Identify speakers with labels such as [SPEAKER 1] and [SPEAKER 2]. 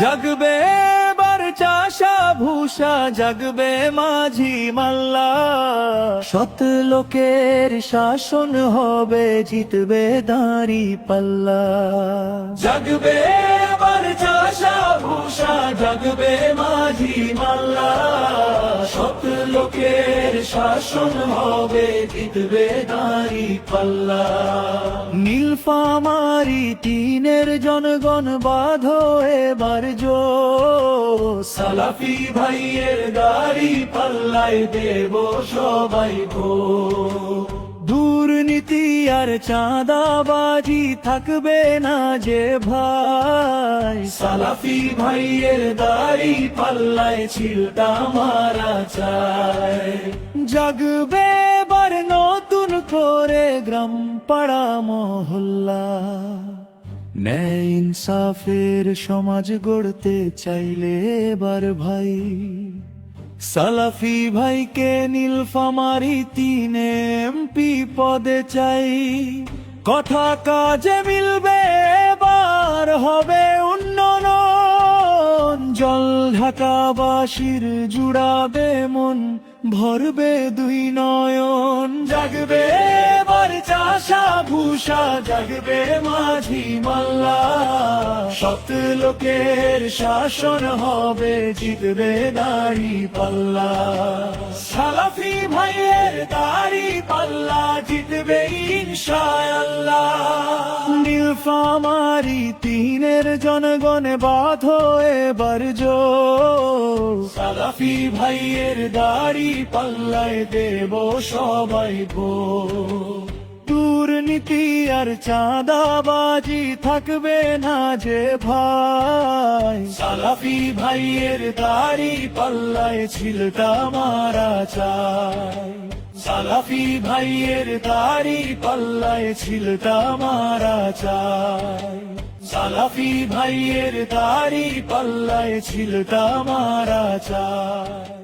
[SPEAKER 1] জাগবে এবার চাষা ভূষা, জাগবে মাঝি মাল্লা, সৎ লোকের শাসন হবে, জিতবে দাঁড়ি পাল্লা। জাগবে এবার চাষা ভূষা, জাগবে মাঝি মাল্লা, সৎ লোকের শাসন হবে, জিতবে দাঁড়ি পাল্লা। নীলফামারী তিনের জনগণ বাঁধো এবার জোশ, সালাফি ভাইয়ের দাড়ি পাল্লায় দেব সবাই ভোট। দুর্নীতি আর চাঁদাবাজি থাকবে না যে ভাই, সালাফি ভাইয়ের দাড়ি পাল্লায় ছিলটা মারা চায়। জাগবে এবার নতুন করে গ্রাম পাড়া মহল্লা, ন্যায় ইনসাফের সমাজ গড়তে চাইলে এবার ভাই, সালাফি ভাইকে নীলফামারী তিনে এমপি পদে চাই। কথা কাজে মিলবে এবার হবে উন্নয়ন, জল ঢাকাবাসীর জুড়াবে মন, ভরবে দুই নয়ন। জাগবে এবার চাষা ভূষা, জাগবে মাঝি মাল্লা, সৎ লোকের শাসন হবে, জিতবে দাঁড়ি পাল্লা। সালাফি ভাইয়ের দাঁড়ি পাল্লা, জিতবে ইনশাআল্লাহ। নীলফামারী তিনের জনগণ বাঁধো এবার জোশ, সালাফি ভাইয়ের দাড়ি পাল্লায় দেব সবাই ভোট। দুর্নীতি আর চাঁদাবাজি থাকবে না যে ভাই, সালাফি ভাইয়ের দাড়ি পাল্লায় ছিলটা মারা চায়। সালাফি ভাইয়ের দাড়ি পাল্লায় ছিলটা মারা চায়। সালাফি ভাইয়ের দাড়ি পাল্লায় ছিলটা মারা চায়।